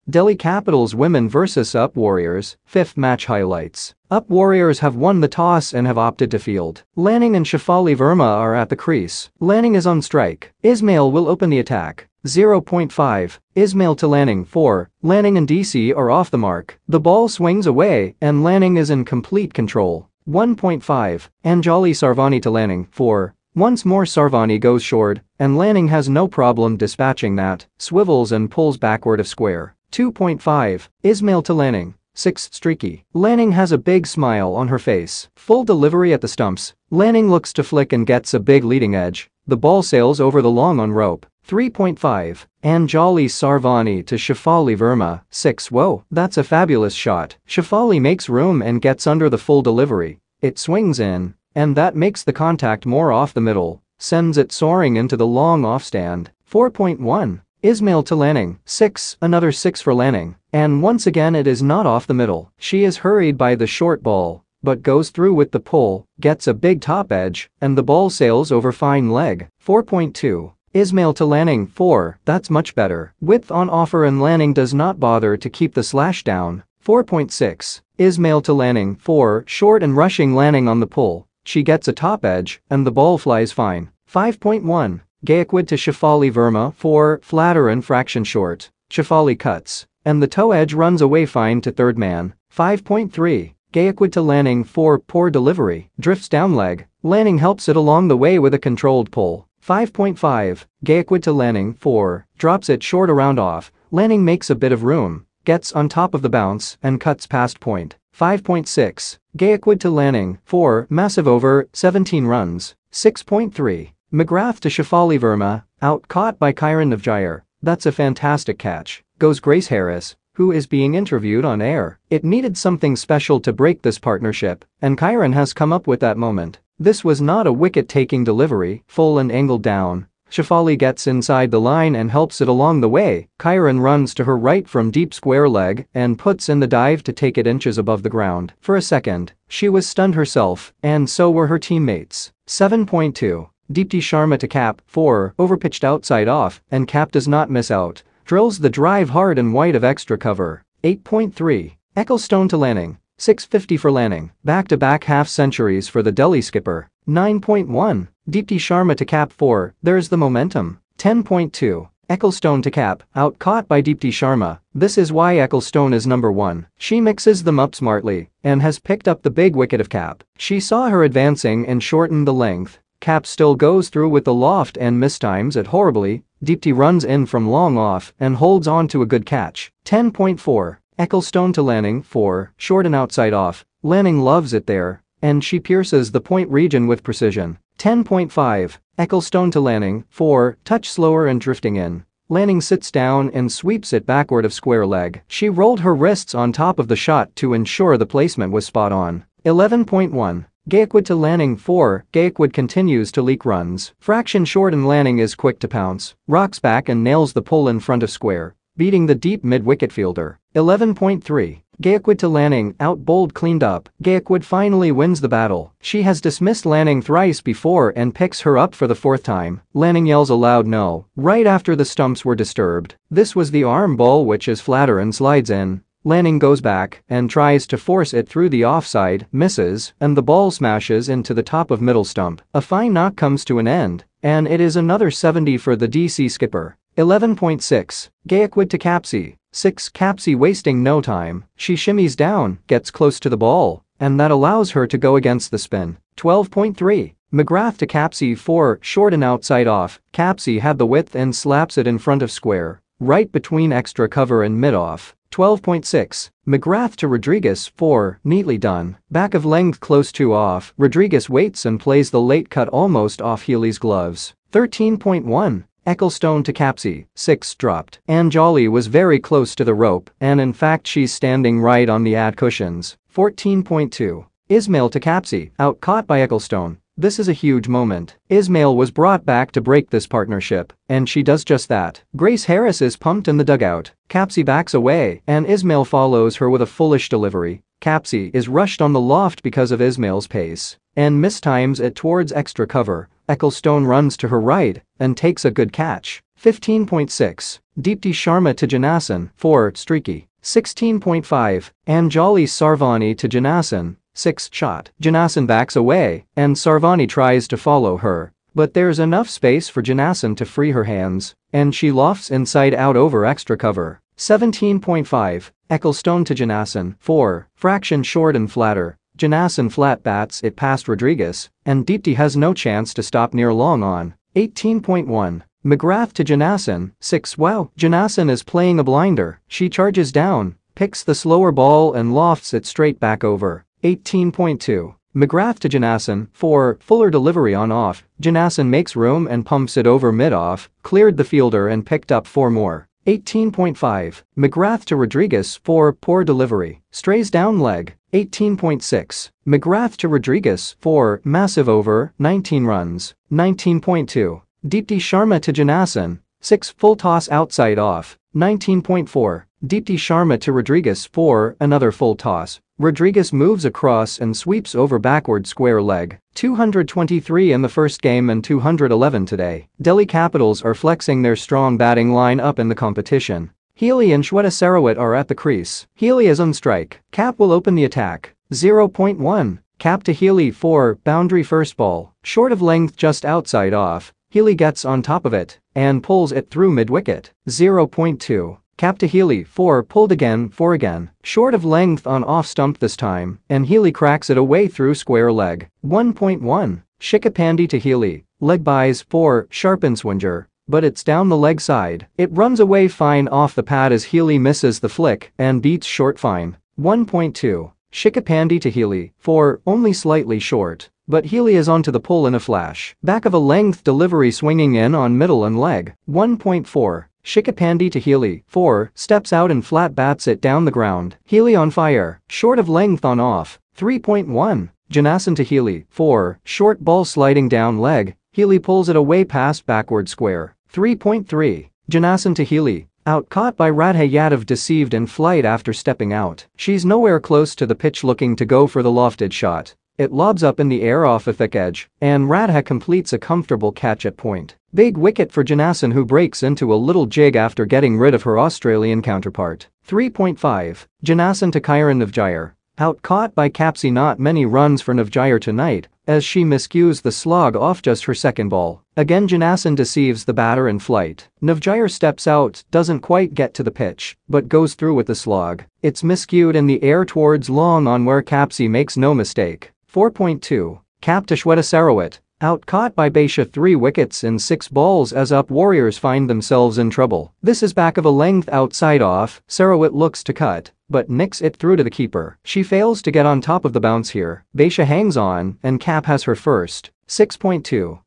Delhi Capitals Women vs UP Warriorz, 5th match highlights. UP Warriorz have won the toss and have opted to field. Lanning and Shafali Verma are at the crease. Lanning is on strike. Ismail will open the attack. 0.5. Ismail to Lanning 4. Lanning and DC are off the mark. The ball swings away and Lanning is in complete control. 1.5. Anjali Sarvani to Lanning 4. Once more Sarvani goes short, and Lanning has no problem dispatching that, swivels and pulls backward of square. 2.5. Ismail to Lanning 6. Streaky. Lanning has a big smile on her face. Full delivery at the stumps. Lanning looks to flick and gets a big leading edge. The ball sails over the long on rope. 3.5. Anjali Sarvani to Shafali Verma 6. Whoa, that's a fabulous shot. Shafali makes room and gets under the full delivery. It swings in, and that makes the contact more off the middle, sends it soaring into the long off stand. 4.1. Ismail to Lanning 6. Another 6 for Lanning, and once again it is not off the middle. She is hurried by the short ball, but goes through with the pull, gets a big top edge, and the ball sails over fine leg. 4.2. Ismail to Lanning 4. That's much better. Width on offer and Lanning does not bother to keep the slash down. 4.6. Ismail to Lanning 4. Short and rushing Lanning on the pull. She gets a top edge, and the ball flies fine. 5.1. Gaikwad to Shafali Verma 4. Flatter and fraction short. Shafali cuts, and the toe edge runs away fine to third man. 5.3. Gaikwad to Lanning 4. Poor delivery. Drifts down leg. Lanning helps it along the way with a controlled pull. 5.5. Gaikwad to Lanning 4. Drops it short around off. Lanning makes a bit of room, gets on top of the bounce and cuts past point. 5.6. Gaikwad to Lanning 4. Massive over, 17 runs. 6.3. McGrath to Shafali Verma, out caught by Kyron Navjayar. That's a fantastic catch. Goes Grace Harris, who is being interviewed on air. It needed something special to break this partnership, and Kyron has come up with that moment. This was not a wicket-taking delivery, full and angled down. Shafali gets inside the line and helps it along the way. Kyron runs to her right from deep square leg and puts in the dive to take it inches above the ground. For a second, she was stunned herself, and so were her teammates. 7.2. Deepti Sharma to Kapp 4. Overpitched outside off, and Kapp does not miss out. Drills the drive hard and wide of extra cover. 8.3. Ecclestone to Lanning 650 for Lanning. Back-to-back half-centuries for the Delhi skipper. 9.1. Deepti Sharma to Kapp 4. There's the momentum. 10.2. Ecclestone to Kapp, out caught by Deepti Sharma. This is why Ecclestone is number 1. She mixes them up smartly and has picked up the big wicket of Kapp. She saw her advancing and shortened the length. Kapp still goes through with the loft and mistimes it horribly. Deepti runs in from long off and holds on to a good catch. 10.4. Ecclestone to Lanning 4. Short and outside off. Lanning loves it there, and she pierces the point region with precision. 10.5. Ecclestone to Lanning 4. Touch slower and drifting in. Lanning sits down and sweeps it backward of square leg. She rolled her wrists on top of the shot to ensure the placement was spot on. 11.1. Gaikwad to Lanning 4. Gaikwad continues to leak runs. Fraction short and Lanning is quick to pounce. Rocks back and nails the pull in front of square, beating the deep mid-wicket fielder. 11.3. Gaikwad to Lanning, out bowled cleaned up. Gaikwad finally wins the battle. She has dismissed Lanning thrice before and picks her up for the 4th time. Lanning yells a loud no, right after the stumps were disturbed. This was the arm ball which is flatter and slides in. Lanning goes back and tries to force it through the offside, misses, and the ball smashes into the top of middle stump. A fine knock comes to an end, and it is another 70 for the DC skipper. 11.6. Gaikwad to Capsey 6. Capsey wasting no time. She shimmies down, gets close to the ball, and that allows her to go against the spin. 12.3. McGrath to Capsey 4. Short and outside off. Capsey had the width and slaps it in front of square, right between extra cover and mid-off. 12.6. McGrath to Rodrigues 4. Neatly done. Back of length close to off. Rodrigues waits and plays the late cut almost off Healy's gloves. 13.1. Ecclestone to Capsey 6. Dropped. Anjali was very close to the rope, and in fact she's standing right on the ad cushions. 14.2. Ismail to Capsey, out caught by Ecclestone. This is a huge moment. Ismail was brought back to break this partnership, and she does just that. Grace Harris is pumped in the dugout. Capsey backs away, and Ismail follows her with a foolish delivery. Capsey is rushed on the loft because of Ismail's pace, and mistimes it towards extra cover. Ecclestone runs to her right and takes a good catch. 15.6. Deepti Sharma to Jonassen, 4, streaky. 16.5. Anjali Sarvani to Jonassen, 6, shot. Jonassen backs away, and Sarvani tries to follow her. But there's enough space for Jonassen to free her hands, and she lofts inside out over extra cover. 17.5. Ecclestone to Jonassen, 4, fraction short and flatter. Jonassen flat bats it past Rodrigues, and Deepti has no chance to stop near long on. 18.1. McGrath to Jonassen, 6, wow. Jonassen is playing a blinder. She charges down, picks the slower ball and lofts it straight back over. 18.2. McGrath to Jonassen, 4, fuller delivery on off. Jonassen makes room and pumps it over mid-off, cleared the fielder and picked up 4 more. 18.5. McGrath to Rodrigues, 4, poor delivery, strays down leg. 18.6. McGrath to Rodrigues, 4, massive over, 19 runs. 19.2. Deepti Sharma to Jonassen, 6, full toss outside off. 19.4. Deepti Sharma to Rodrigues, 4, another full toss. Rodrigues moves across and sweeps over backward square leg. 223 in the first game and 211 today. Delhi Capitals are flexing their strong batting line up in the competition. Healy and Shweta Sarawat are at the crease. Healy is on strike. Kapp will open the attack. 0.1. Kapp to Healy, 4, boundary first ball, short of length just outside off. Healy gets on top of it and pulls it through mid-wicket. 0.2. Kapp to Healy, 4, pulled again, 4 again, short of length on off stump this time, and Healy cracks it away through square leg. 1.1. Shikha Pandey to Healy, leg buys, 4, sharpen swinger, but it's down the leg side. It runs away fine off the pad as Healy misses the flick and beats short fine. 1.2. Shikha Pandey to Healy, 4, only slightly short, but Healy is onto the pull in a flash. Back of a length delivery swinging in on middle and leg. 1.4. Shikha Pandey to Healy, 4, steps out and flat bats it down the ground. Healy on fire, short of length on off. 3.1. Jonassen to Healy, 4, short ball sliding down leg. Healy pulls it away past backward square. 3.3. Jonassen to Healy, out caught by Radha. Yadav deceived in flight after stepping out. She's nowhere close to the pitch looking to go for the lofted shot. It lobs up in the air off a thick edge, and Radha completes a comfortable catch at point. Big wicket for Jonassen, who breaks into a little jig after getting rid of her Australian counterpart. 3.5. Jonassen to Kiran Navjayar, out caught by Capsey. Not many runs for Navjayar tonight, as she miscues the slog off just her second ball. Again Jonassen deceives the batter in flight. Navjayar steps out, doesn't quite get to the pitch, but goes through with the slog. It's miscued in the air towards long on where Capsey makes no mistake. 4.2. Kapp to Shweta Sarawat, out caught by Bhatia. 3 wickets in 6 balls as UP Warriorz find themselves in trouble. This is back of a length outside off. Sarawat looks to cut, but nicks it through to the keeper. She fails to get on top of the bounce here. Bhatia hangs on, and Kapp has her first. 6.2.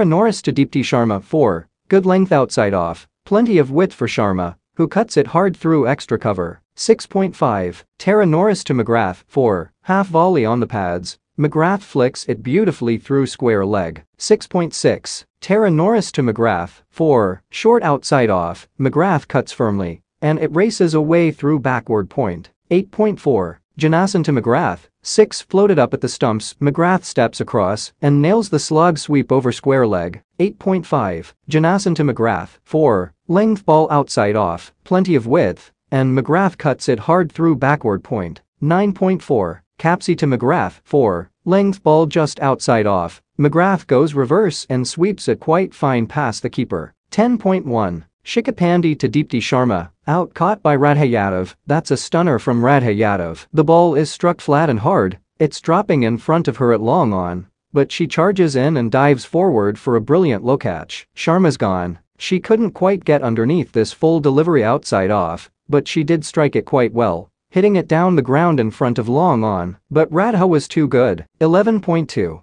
Norris to Deepti Sharma, 4, good length outside off, plenty of width for Sharma, who cuts it hard through extra cover. 6.5. Norris to McGrath, 4, half volley on the pads. McGrath flicks it beautifully through square leg. 6.6. Norris to McGrath, 4, short outside off. McGrath cuts firmly, and it races away through backward point. 8.4. Jonassen to McGrath, 6, floated up at the stumps. McGrath steps across and nails the slog sweep over square leg. 8.5. Jonassen to McGrath, 4, length ball outside off, plenty of width, and McGrath cuts it hard through backward point. 9.4. Capsey to McGrath, 4, length ball just outside off. McGrath goes reverse and sweeps it quite fine past the keeper. 10.1. Shikha Pandey to Deepti Sharma, out caught by Radha Yadav. That's a stunner from Radha Yadav. The ball is struck flat and hard, it's dropping in front of her at long on, but she charges in and dives forward for a brilliant low catch. Sharma's gone. She couldn't quite get underneath this full delivery outside off, but she did strike it quite well, hitting it down the ground in front of long on, but Radha was too good. 11.2.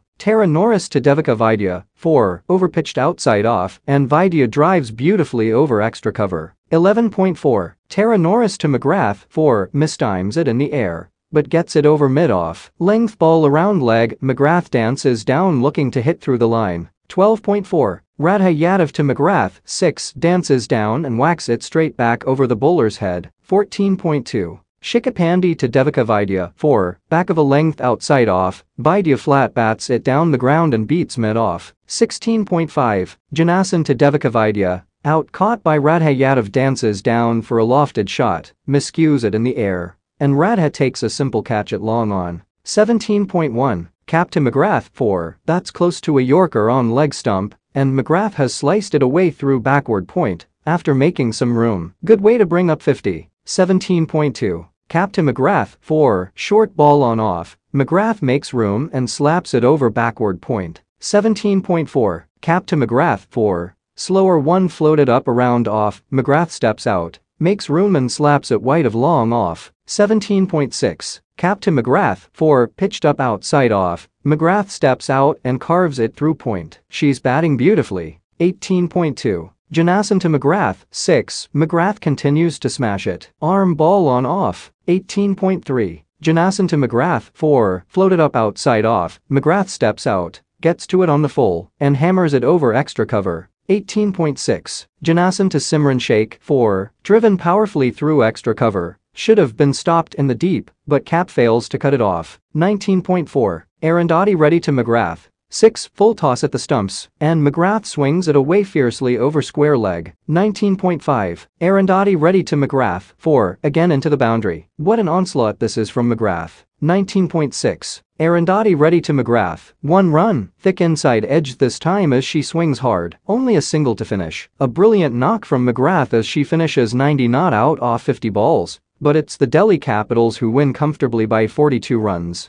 Norris to Devika Vaidya, 4, overpitched outside off, and Vaidya drives beautifully over extra cover. 11.4. Norris to McGrath, 4, mistimes it in the air, but gets it over mid-off. Length ball around leg. McGrath dances down looking to hit through the line. 12.4. Radha Yadav to McGrath, 6, dances down and whacks it straight back over the bowler's head. 14.2. Shikha Pandey to Devika Vaidya, 4, back of a length outside off. Vaidya flat bats it down the ground and beats mid-off. 16.5. Jonassen to Devika Vaidya, Out caught by Radha. Yadav dances down for a lofted shot, miscues it in the air. And Radha takes a simple catch at long on. 17.1. Kapp to McGrath 4. That's close to a Yorker on leg stump, and McGrath has sliced it away through backward point after making some room. Good way to bring up 50. 17.2. Kapp to McGrath 4. Short ball on off. McGrath makes room and slaps it over backward point. 17.4. Kapp to McGrath 4. Slower one floated up around off. McGrath steps out, makes room and slaps it wide of long off. 17.6. Kapp to McGrath 4. Pitched up outside off. McGrath steps out and carves it through point. She's batting beautifully. 18.2. Jonassen to McGrath 6. McGrath continues to smash it. Arm ball on off. 18.3. Jonassen to McGrath 4. Floated up outside off. McGrath steps out, gets to it on the full, and hammers it over extra cover. 18.6. Jonassen to Simran Sheikh 4. Driven powerfully through extra cover. Should have been stopped in the deep, but Kapp fails to cut it off. 19.4. Arundhati Reddy to McGrath 6. Full toss at the stumps, and McGrath swings it away fiercely over square leg. 19.5. Arundhati Reddy to McGrath 4. Again into the boundary. What an onslaught this is from McGrath. 19.6. Arundhati Reddy to McGrath 1 run. Thick inside edge this time as she swings hard. Only a single to finish. A brilliant knock from McGrath as she finishes 90 not out off 50 balls. But it's the Delhi Capitals who win comfortably by 42 runs.